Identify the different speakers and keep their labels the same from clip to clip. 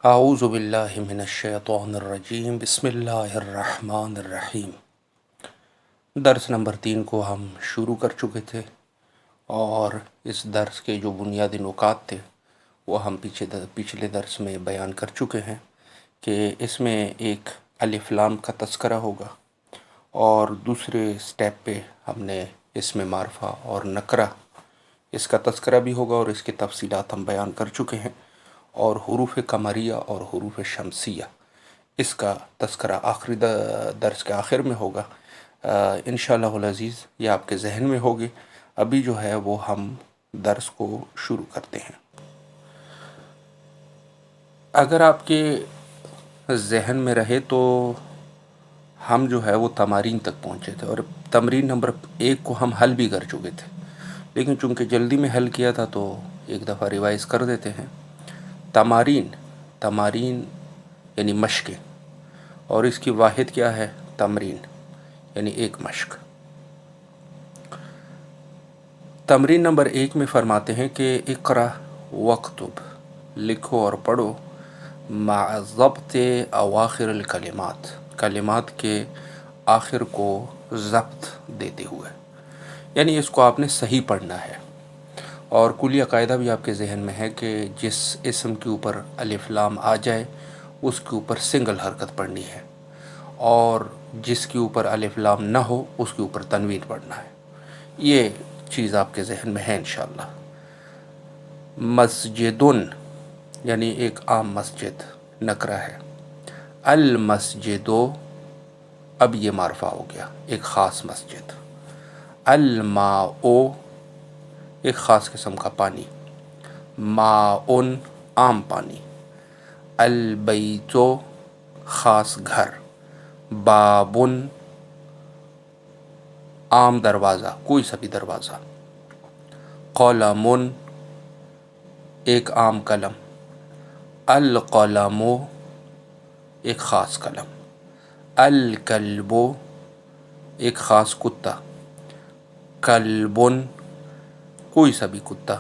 Speaker 1: اعوذ باللہ من الشیطان الرجیم بسم اللہ الرحمن الرحیم۔ درس نمبر 3 کو ہم شروع کر چکے تھے اور اس درس کے جو بنیادی نکات تھے وہ ہم پچھلے درس میں بیان کر چکے ہیں کہ اس میں ایک الف لام کا تذکرہ ہوگا اور دوسرے سٹیپ پہ ہم نے اس میں معرفہ اور نکرہ اس کا تذکرہ بھی ہوگا اور اس کی تفصیلات ہم بیان کر چکے ہیں، اور حروف قمریہ اور حروف شمسیہ اس کا تذکرہ آخری درس کے آخر میں ہوگا انشاءاللہ العزیز، یہ آپ کے ذہن میں ہوگی۔ ابھی جو ہے وہ ہم درس کو شروع کرتے ہیں۔ اگر آپ کے ذہن میں رہے تو ہم جو ہے وہ تمارین تک پہنچے تھے اور تمرین نمبر 1 کو ہم حل بھی کر چکے تھے، لیکن چونکہ جلدی میں حل کیا تھا تو ایک دفعہ ریوائز کر دیتے ہیں۔ تمارین یعنی مشقیں، اور اس کی واحد کیا ہے؟ تمرین یعنی ایک مشق۔ تمرین نمبر 1 میں فرماتے ہیں کہ اقرأ واکتب، لکھو اور پڑھو، مع ضبط اواخر الکلمات، کلمات کے آخر کو ضبط دیتے ہوئے، یعنی اس کو آپ نے صحیح پڑھنا ہے۔ اور کلیہ قاعدہ بھی آپ کے ذہن میں ہے کہ جس اسم کے اوپر الف لام آ جائے اس کے اوپر سنگل حرکت پڑھنی ہے، اور جس کے اوپر الف لام نہ ہو اس کے اوپر تنوین پڑھنا ہے۔ یہ چیز آپ کے ذہن میں ہے انشاءاللہ۔ مسجدن یعنی ایک عام مسجد نکرہ ہے۔ المسجدو، اب یہ معرفہ ہو گیا، ایک خاص مسجد۔ الماء، ایک خاص قسم کا پانی۔ ماءن، عام پانی۔ البیت، خاص گھر۔ بابن، عام دروازہ، کوئی سا بھی دروازہ۔ قلم، ایک عام قلم۔ القلم، ایک خاص قلم۔ الکلب، ایک خاص کتا۔ کلبن، کوئی سا بھی کتا۔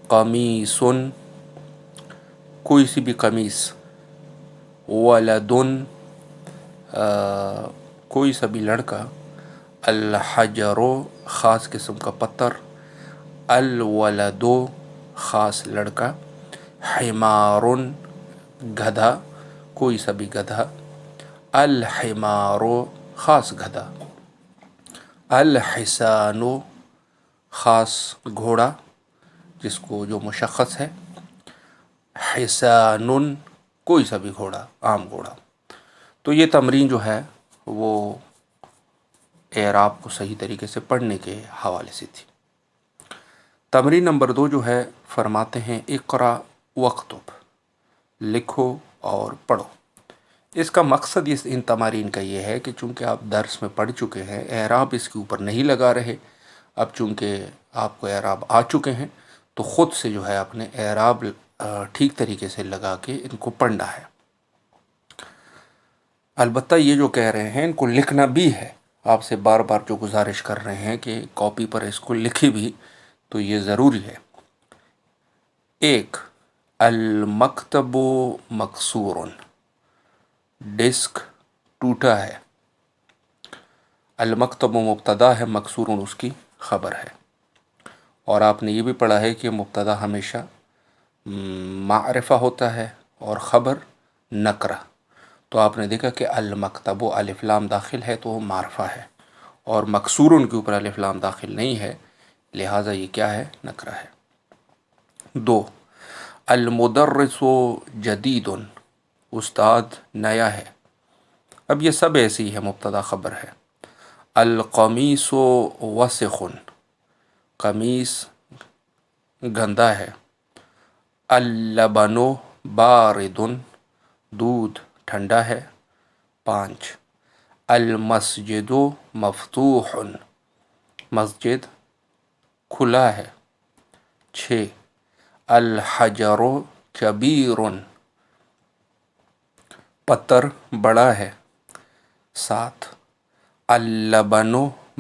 Speaker 1: قمیصن، کوئی سی بھی قمیص۔ ولدن، کوئی سا بھی لڑکا۔ الحجر، خاص قسم کا پتھر۔ الولد، خاص لڑکا۔ حمار، گدھا، کوئی سا بھی گدھا۔ الحمار، خاص گدھا۔ الحسان، خاص گھوڑا جس کو جو مشخص ہے۔ حسان، کوئی سا بھی گھوڑا، عام گھوڑا۔ تو یہ تمرین جو ہے وہ اعراب کو صحیح طریقے سے پڑھنے کے حوالے سے تھی۔ تمرین نمبر 2 جو ہے فرماتے ہیں اقرأ واکتب، لکھو اور پڑھو۔ اس کا مقصد ان تمارین کا یہ ہے کہ چونکہ آپ درس میں پڑھ چکے ہیں، اعراب اس کے اوپر نہیں لگا رہے، اب چونکہ آپ کو اعراب آ چکے ہیں تو خود سے جو ہے اپنے اعراب ٹھیک طریقے سے لگا کے ان کو پڑھنا ہے۔ البتہ یہ جو کہہ رہے ہیں ان کو لکھنا بھی ہے، آپ سے بار بار جو گزارش کر رہے ہیں کہ کاپی پر اس کو لکھے بھی، تو یہ ضروری ہے۔ 1، المکتب مکسور، ڈسک ٹوٹا ہے۔ المکتب مبتدا ہے، مکسور اس کی خبر ہے، اور آپ نے یہ بھی پڑھا ہے کہ مبتدا ہمیشہ معرفہ ہوتا ہے اور خبر نکرہ۔ تو آپ نے دیکھا کہ المکتب الف لام داخل ہے تو وہ معرفہ ہے، اور مکسور کے اوپر الف لام داخل نہیں ہے، لہٰذا یہ کیا ہے؟ نکرہ ہے۔ 2، المدرس جدید، استاد نیا ہے۔ اب یہ سب ایسی ہے، مبتدا خبر ہے۔ القمیص وسخ، قمیص گندا ہے۔ اللبن بارد، دودھ ٹھنڈا ہے۔ 5، المسجد مفتوح، مسجد کھلا ہے۔ 6، الحجر کبیر، پتھر بڑا ہے۔ 7، اللبن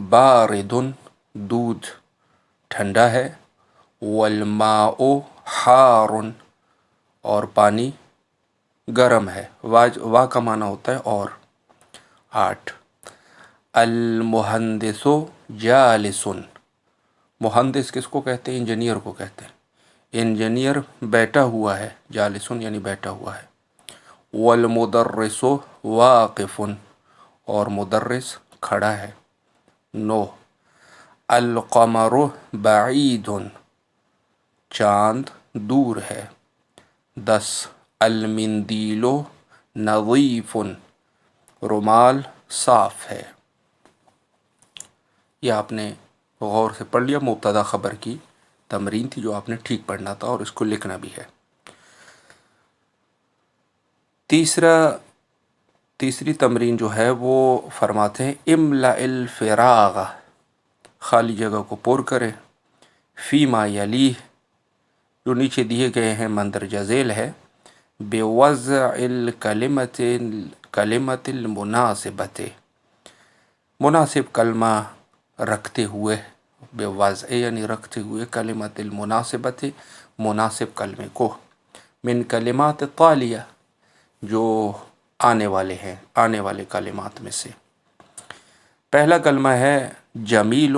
Speaker 1: بارد، دودھ ٹھنڈا ہے۔ والماء حار، اور پانی گرم ہے، وا کا معنی ہوتا ہے اور۔ 8 المہندس جالس، مہندس کس کو کہتے ہیں؟ انجینئر کو کہتے ہیں، انجینئر بیٹھا ہوا ہے، جالسن یعنی بیٹھا ہوا ہے۔ والمدرس واقف، اور مدرس کھڑا ہے۔ 9 القمر بعید، چاند دور ہے۔ 10 المندیل نظیف، رومال صاف ہے۔ یہ آپ نے غور سے پڑھ لیا، مبتدا خبر کی تمرین تھی جو آپ نے ٹھیک پڑھنا تھا اور اس کو لکھنا بھی ہے۔ تیسری تمرین جو ہے وہ فرماتے ہیں املأ الفراغ، خالی جگہ کو پر کرے، فیما یلیہ، جو نیچے دیے گئے ہیں مندرجہ ذیل ہے، بوضع الکلمۃ المناسبۃ، مناسب کلمہ رکھتے ہوئے، بوضع یعنی رکھتے ہوئے، کلمۃ المناسبۃ مناسب کلمے کو، من کلمات التالیہ جو آنے والے ہیں، آنے والے کلمات میں سے۔ پہلا کلمہ ہے جمیل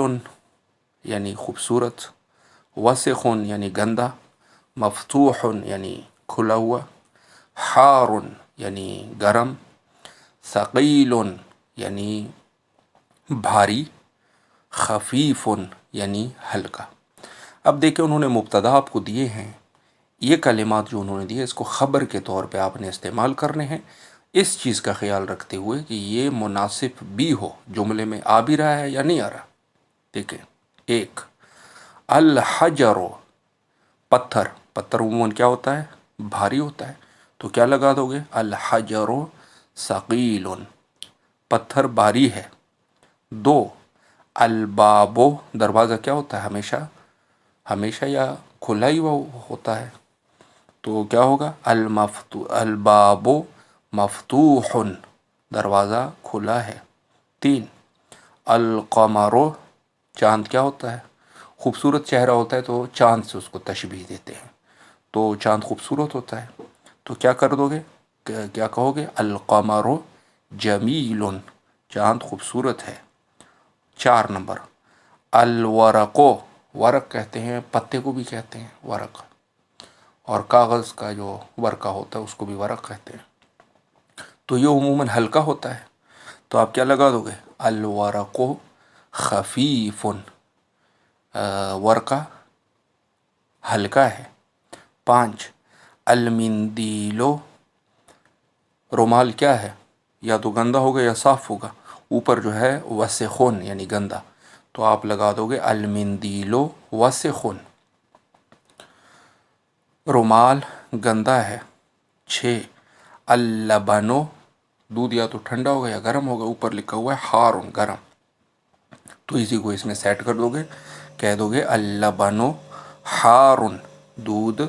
Speaker 1: یعنی خوبصورت، وسخ یعنی گندا، مفتوح یعنی کھلا ہوا، حار یعنی گرم، ثقیل یعنی بھاری، خفیف یعنی ہلکا۔ اب دیکھیں انہوں نے مبتدا آپ کو دیے ہیں، یہ کلمات جو انہوں نے دیے اس کو خبر کے طور پہ آپ نے استعمال کرنے ہیں، اس چیز کا خیال رکھتے ہوئے کہ یہ مناسب بھی ہو، جملے میں آ بھی رہا ہے یا نہیں آ رہا۔ دیکھیں 1 الحجر، پتھر، پتھر عموماً کیا ہوتا ہے؟ بھاری ہوتا ہے، تو کیا لگا دو گے؟ الحجر ثقیل، پتھر بھاری ہے۔ 2 الباب، دروازہ کیا ہوتا ہے؟ ہمیشہ یا کھلا ہی ہوتا ہے، تو کیا ہوگا؟ الباب مفتوح، دروازہ کھلا ہے۔ 3 القمر، چاند کیا ہوتا ہے؟ خوبصورت چہرہ ہوتا ہے تو چاند سے اس کو تشبیہ دیتے ہیں، تو چاند خوبصورت ہوتا ہے، تو کیا کر دو گے؟ کیا کہو گے؟ القمر جمیل، چاند خوبصورت ہے۔ 4 نمبر الورق، ورق کہتے ہیں پتے کو بھی کہتے ہیں ورق، اور کاغذ کا جو ورقہ ہوتا ہے اس کو بھی ورق کہتے ہیں، تو یہ عموماً ہلکا ہوتا ہے، تو آپ کیا لگا دو گے؟ الورق خفیف، ورقہ ہلکا ہے۔ 5 المندیل، رومال کیا ہے؟ یا تو گندا ہوگا یا صاف ہوگا، اوپر جو ہے وسخن یعنی گندا، تو آپ لگا دو گے المندیل وسخن، رومال گندا ہے۔ 6 اللبن، دودھ یا تو ٹھنڈا ہوگا یا گرم ہوگا، اوپر لکھا ہوا ہے حار، گرم، تو اسی کو اس میں سیٹ کر دو گے، کہہ دو گے اللبن حار، دودھ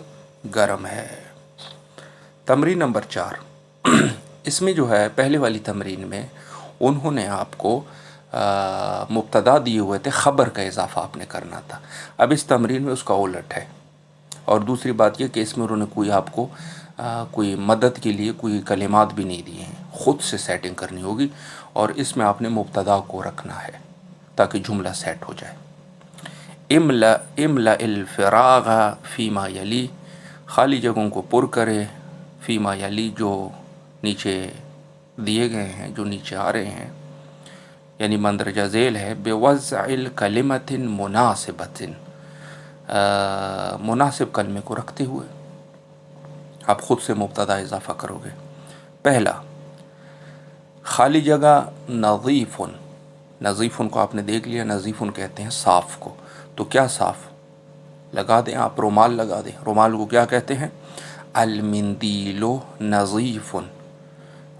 Speaker 1: گرم ہے۔ تمرین نمبر 4، اس میں جو ہے پہلے والی تمرین میں انہوں نے آپ کو مبتدا دیے ہوئے تھے، خبر کا اضافہ آپ نے کرنا تھا، اب اس تمرین میں اس کا الٹ ہے۔ اور دوسری بات یہ کہ اس میں انہوں نے کوئی آپ کو کوئی مدد کے لیے کوئی کلمات بھی نہیں دیے ہیں، خود سے سیٹنگ کرنی ہوگی، اور اس میں آپ نے مبتدا کو رکھنا ہے تاکہ جملہ سیٹ ہو جائے۔ املأ الفراغ فیما یلی، خالی جگہوں کو پر کرے، فیما یلی جو نیچے دیے گئے ہیں، جو نیچے آ رہے ہیں، یعنی مندرجہ ذیل ہے، بوضع الکلمۃ مناسبۃ، مناسب کلمے کو رکھتے ہوئے آپ خود سے مبتدا اضافہ کرو گے۔ پہلا خالی جگہ نظیف، نظیف کو آپ نے دیکھ لیا، نظیف کہتے ہیں صاف کو، تو کیا صاف لگا دیں آپ؟ رومال لگا دیں، رومال کو کیا کہتے ہیں؟ المندیل نظیف،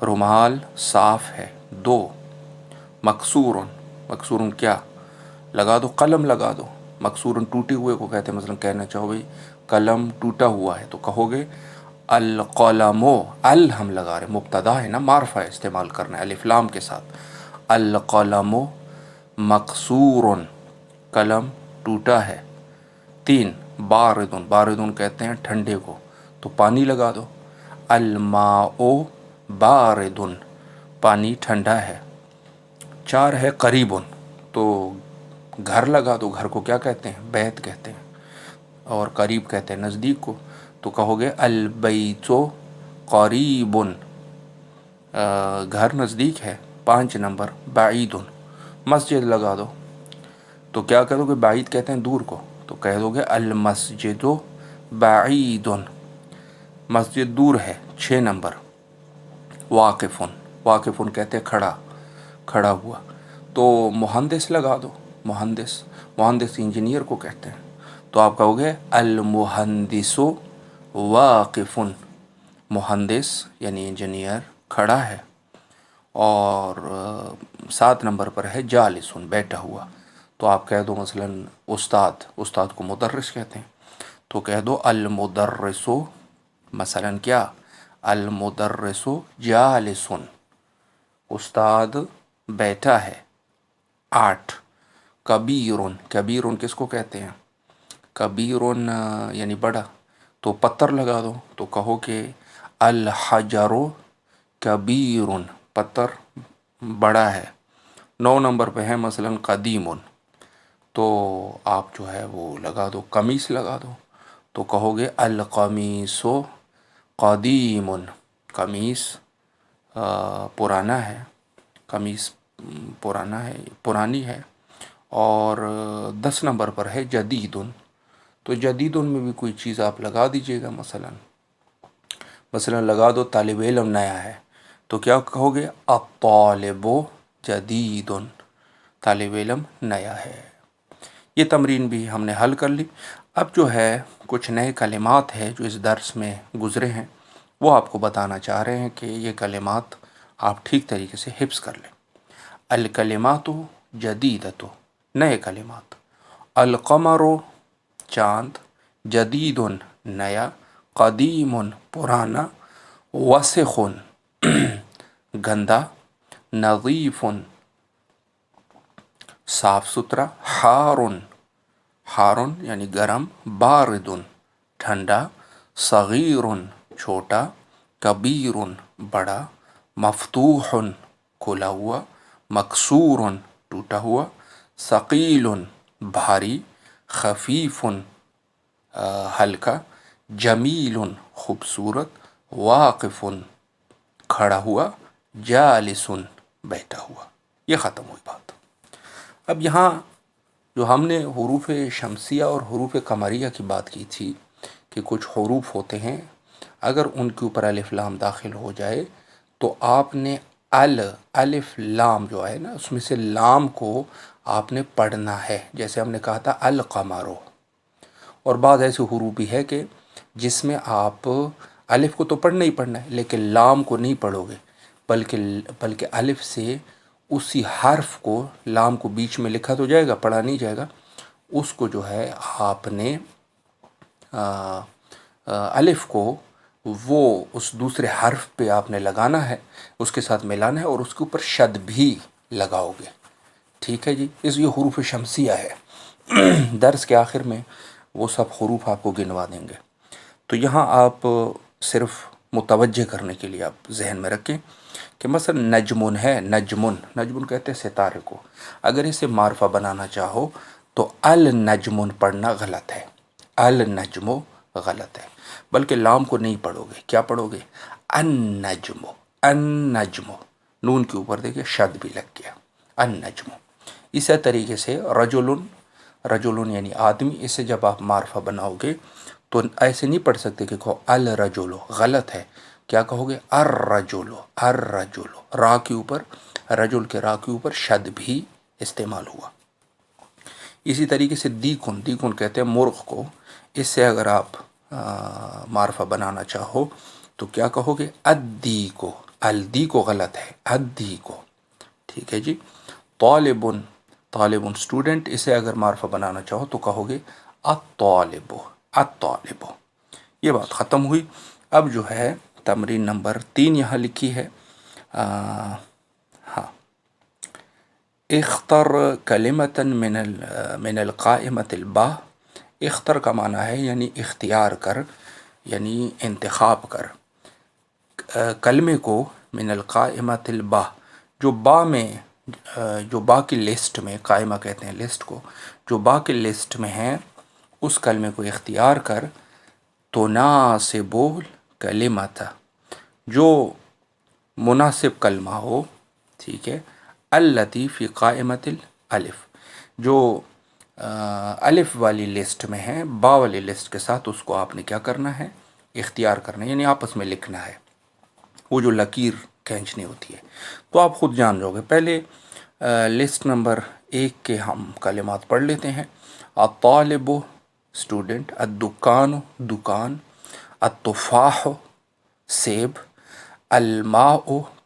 Speaker 1: رومال صاف ہے۔ 2 مکسور، مکسور کیا لگا دو؟ قلم لگا دو، مکسور ٹوٹے ہوئے کو کہتے ہیں، مثلا کہنا چاہو بھائی قلم ٹوٹا ہوا ہے تو کہو گے القلم، ہم لگا رہے، مبتدا ہے نا، معرفہ استعمال کرنا ہے الف لام کے ساتھ، القلم مکسور، قلم ٹوٹا ہے۔ 3 باردن، باردن کہتے ہیں ٹھنڈے کو، تو پانی لگا دو، الماء باردن، پانی ٹھنڈا ہے۔ 4 ہے قریب، تو گھر لگا دو، گھر کو کیا کہتے ہیں؟ بیت کہتے ہیں، اور قریب کہتے ہیں نزدیک کو، تو کہو گے البیت قریب، گھر نزدیک ہے۔ 5 نمبر بعید، مسجد لگا دو، تو کیا کہو گے؟ بعید کہتے ہیں دور کو، تو کہہ دو گے المسجد بعید، مسجد دور ہے۔ 6 نمبر واقفن، واقفن کہتے ہیں کھڑا، کھڑا ہوا، تو مہندس لگا دو، مہندس، مہندس انجینئر کو کہتے ہیں، تو آپ کہو گے المہندس واقفن، مہندس یعنی انجینئر کھڑا ہے۔ اور 7 نمبر پر ہے جالسن، بیٹھا ہوا، تو آپ کہہ دو مثلا استاد، استاد کو مدرس کہتے ہیں، تو کہہ دو المدرس، مثلا کیا؟ المدرس جالسن، استاد بیٹھا ہے۔ 8 کبیرن، کبیرن کس کو کہتے ہیں؟ کبیرن یعنی بڑا، تو پتھر لگا دو، تو کہو کہ الحجر کبیرن، پتھر بڑا ہے۔ 9 نمبر پہ ہے مثلا قدیم، تو آپ جو ہے وہ لگا دو، قمیص لگا دو، تو کہو گے القمیص قدیم، قمیص پرانا ہے، قمیص پرانا ہے، پرانی ہے۔ اور 10 نمبر پر ہے جدید، تو جدید میں بھی کوئی چیز آپ لگا دیجئے گا، مثلا لگا دو طالب علم نیا ہے، تو کیا کہو گے؟ الطالب جدید، طالب علم نیا ہے۔ یہ تمرین بھی ہم نے حل کر لی۔ اب جو ہے کچھ نئے کلمات ہیں جو اس درس میں گزرے ہیں، وہ آپ کو بتانا چاہ رہے ہیں کہ یہ کلمات آپ ٹھیک طریقے سے حفظ کر لیں۔ الکلمات جدیدۃ، نئے کلمات۔ القمر چاند، جدید نیا، قدیم پرانا، وسخ گندا، نظیف صاف ستھرا، حارن، حارن یعنی گرم، بارد ٹھنڈا، صغیر چھوٹا، کبیر بڑا، مفتوح کھلا ہوا، مکسور ٹوٹا ہوا، ثقیل بھاری، خفیف ہلکا، جمیل خوبصورت، واقف کھڑا ہوا، جالس بیٹھا ہوا۔ یہ ختم ہوئی بات۔ اب یہاں جو ہم نے حروف شمسیہ اور حروف قمریہ کی بات کی تھی کہ کچھ حروف ہوتے ہیں اگر ان کے اوپر الف لام داخل ہو جائے تو آپ نے الف لام جو ہے نا اس میں سے لام کو آپ نے پڑھنا ہے، جیسے ہم نے کہا تھا القمرو۔ اور بعض ایسے حروف بھی ہے کہ جس میں آپ الف کو تو پڑھنا ہی پڑھنا ہے لیکن لام کو نہیں پڑھو گے، بلکہ الف سے اسی حرف کو، لام کو بیچ میں لکھا تو جائے گا، پڑھا نہیں جائے گا، اس کو جو ہے آپ نے الف کو وہ اس دوسرے حرف پہ آپ نے لگانا ہے، اس کے ساتھ ملانا ہے اور اس کے اوپر شد بھی لگاؤ گے۔ ٹھیک ہے جی، اس یہ حروف شمسیہ ہے۔ درس کے آخر میں وہ سب حروف آپ کو گنوا دیں گے، تو یہاں آپ صرف متوجہ کرنے کے لیے آپ ذہن میں رکھیں کہ مثلا نجمن ہے، نجمن کہتے ہیں ستارے کو، اگر اسے معرفہ بنانا چاہو تو النجمن پڑھنا غلط ہے، النجم غلط ہے، بلکہ لام کو نہیں پڑھو گے، کیا پڑھو گے؟ النجم، النجم، نون کے اوپر دیکھیں شد بھی لگ گیا، النجم۔ اسی طریقے سے رجل یعنی آدمی، اسے جب آپ معرفہ بناؤ گے تو ایسے نہیں پڑھ سکتے کہ کہو الرجل، غلط ہے، کیا کہو گے؟ الرجل، الرجل، را کے اوپر، رجل کے را کے اوپر شد بھی استعمال ہوا۔ اسی طریقے سے دیکن کہتے ہیں مرغ کو، اس سے اگر آپ معرفہ بنانا چاہو تو کیا کہو گے؟ ادی کو غلط ہے، ادی کو۔ ٹھیک ہے جی۔ طالب اسٹوڈنٹ، اسے اگر معرفہ بنانا چاہو تو کہو گے الطالب، الطالب۔ یہ بات ختم ہوئی۔ اب جو ہے تمرین نمبر 3 یہاں لکھی ہے، ہاں، اختر کلمتا من القائمة الباء۔ اختر کا معنی ہے یعنی اختیار کر، یعنی انتخاب کر، کلمے کو من القائمۃ البا، جو با میں جو با کی لسٹ میں، قائمہ کہتے ہیں لسٹ کو، جو با کی لسٹ میں ہیں اس کلمے کو اختیار کر، تناسب الکلمۃ، جو مناسب کلمہ ہو، ٹھیک ہے، التی فی قائمۃ الالف، جو الف والی لسٹ میں ہے، با والی لسٹ کے ساتھ اس کو آپ نے کیا کرنا ہے، اختیار کرنا ہے، یعنی آپس میں لکھنا ہے، وہ جو لکیر کھینچنی ہوتی ہے۔ تو آپ خود جان جاؤ گے۔ پہلے لسٹ نمبر 1 کے ہم کلمات پڑھ لیتے ہیں۔ الطالب اسٹوڈنٹ، الدکان دکان، التفاح سیب، الماء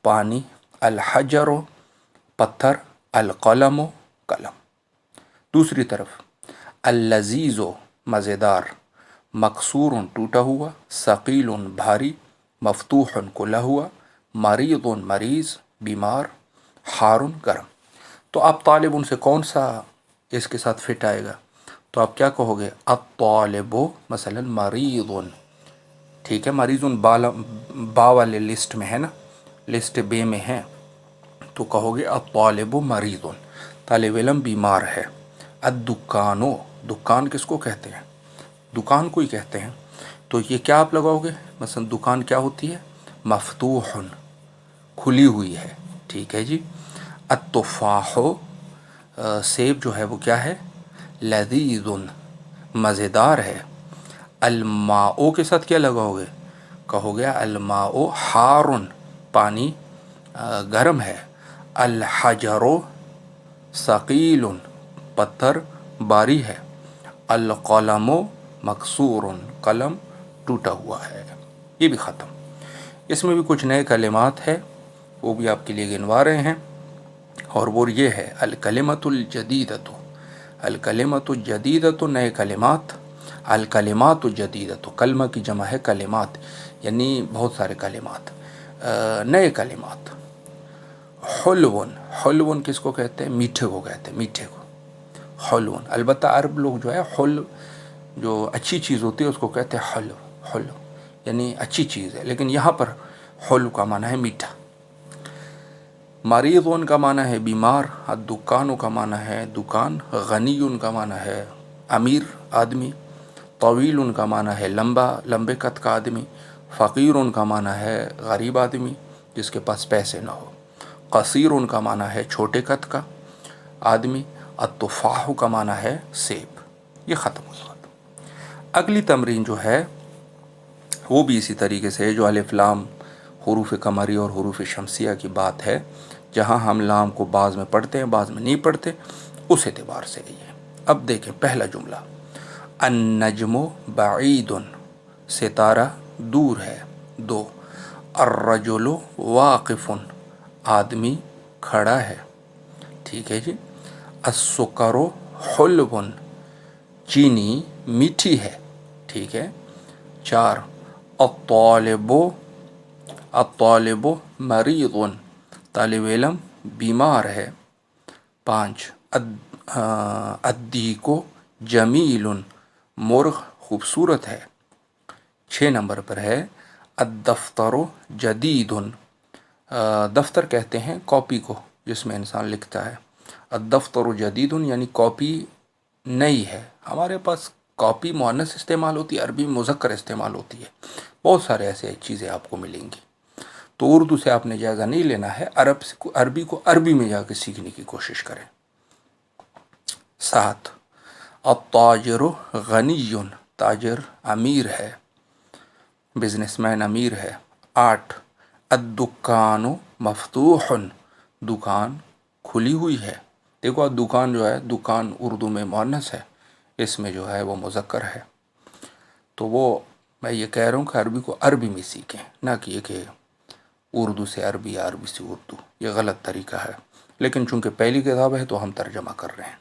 Speaker 1: پانی، الحجر پتھر، القلم قلم۔ دوسری طرف اللذیذ مزیدار، مکسور ٹوٹا ہوا، ثقیل بھاری، مفتوح کھلا ہوا، مریض مریض بیمار، حار گرم۔ تو آپ طالب ان سے کون سا اس کے ساتھ فٹ آئے گا؟ تو آپ کیا کہو گے؟ الطالب مثلا مریض، ٹھیک ہے، مریض با والے لسٹ میں ہے نا، لسٹ بے میں ہے، تو کہو گے الطالب مریض، طالب علم بیمار ہے۔ الدکانو، دکان کس کو کہتے ہیں؟ دکان کو ہی کہتے ہیں۔ تو یہ کیا آپ لگاؤ گے؟ مثلا دکان کیا ہوتی ہے؟ مفتوح، کھلی ہوئی ہے، ٹھیک ہے جی۔ التفاح سیب جو ہے وہ کیا ہے؟ لذیذ مزیدار ہے۔ الماء کے ساتھ کیا لگاؤ گے؟ کہو گے الماء حار، پانی گرم ہے۔ الحجر ثقیل، پتھر باری ہے۔ القلم مکسور، قلم ٹوٹا ہوا ہے۔ یہ بھی ختم۔ اس میں بھی کچھ نئے کلمات ہیں، وہ بھی آپ کے لیے گنوا رہے ہیں، اور وہ یہ ہے الکلمۃ الجدیدۃ، الکلمۃ الجدیدۃ نئے کلمات، الکلمات الجدیدۃ کلمہ کی جمع ہے کلمات، یعنی بہت سارے کلمات، نئے کلمات۔ حلون، حلون کس کو کہتے ہیں؟ میٹھے کو کہتے ہیں، میٹھے کو حلون۔ البتہ عرب لوگ جو ہے حل، جو اچھی چیز ہوتی ہے اس کو کہتے ہیں حلو، حلو یعنی اچھی چیز ہے، لیکن یہاں پر حلو کا معنی ہے میٹھا۔ مریض کا معنی ہے بیمار، الدکان کا معنی ہے دکان، غنی کا معنی ہے امیر آدمی، طویل کا معنی ہے لمبا، لمبے قد کا آدمی، فقیر کا معنی ہے غریب آدمی جس کے پاس پیسے نہ ہو، قصیر کا معنی ہے چھوٹے قد کا آدمی، التفاح کا معنی ہے سیب۔ یہ ختم ہو گیا۔ اگلی تمرین جو ہے وہ بھی اسی طریقے سے ہے، جو الف لام حروف قمری اور حروف شمسیہ کی بات ہے، جہاں ہم لام کو بعض میں پڑھتے ہیں بعض میں نہیں پڑھتے، اس اعتبار سے گئی ہے۔ اب دیکھیں پہلا جملہ، النجم بعید، ستارہ دور ہے۔ 2، الرجل واقف، آدمی کھڑا ہے، ٹھیک ہے جی۔ السکر حلو، چینی میٹھی ہے، ٹھیک ہے۔ 4، الطالب، الطالب مریض، طالب علم بیمار ہے۔ 5، الدیک جمیل، مرغ خوبصورت ہے۔ 6 نمبر پر ہے الدفتر جدید، دفتر کہتے ہیں کاپی کو جس میں انسان لکھتا ہے، الدفتر جدید یعنی کاپی نئی ہے۔ ہمارے پاس کاپی مؤنث استعمال ہوتی ہے، عربی مذکر استعمال ہوتی ہے، بہت سارے ایسے چیزیں آپ کو ملیں گی۔ تو اردو سے آپ نے جائزہ نہیں لینا ہے، عربی کو عربی میں جا کے سیکھنے کی کوشش کریں۔ 7، التاجر غنی، تاجر امیر ہے، بزنس مین امیر ہے۔ 8، الدکان مفتوح، دکان کھلی ہوئی ہے۔ دیکھو دکان جو ہے، دکان اردو میں مؤنث ہے، اس میں جو ہے وہ مذکر ہے۔ تو وہ میں یہ کہہ رہا ہوں کہ عربی کو عربی میں سیکھیں، نہ کہ یہ کہ اردو سے عربی یا عربی سے اردو، یہ غلط طریقہ ہے۔ لیکن چونکہ پہلی کتاب ہے تو ہم ترجمہ کر رہے ہیں۔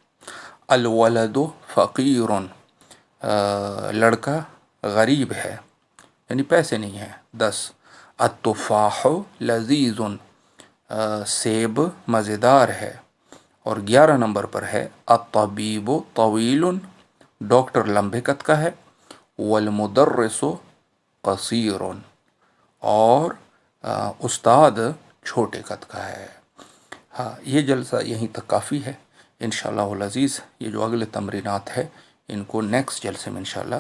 Speaker 1: الولد فقیر، لڑکا غریب ہے یعنی پیسے نہیں ہیں۔ 10، التفاح لذیذ، سیب مزیدار ہے۔ اور 11 نمبر پر ہے الطبیب طویل، ڈاکٹر لمبے قد کا ہے۔ والمدرس قصیر، اور استاد چھوٹے قد کا ہے۔ ہاں، یہ جلسہ یہیں تک کافی ہے۔ انشاءاللہ العزیز یہ جو اگلے تمرینات ہے ان کو نیکسٹ جلسے میں انشاءاللہ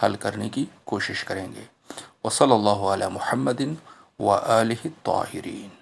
Speaker 1: حل کرنے کی کوشش کریں گے۔ وصلی اللہ علی محمد و آلہ الطاہرین۔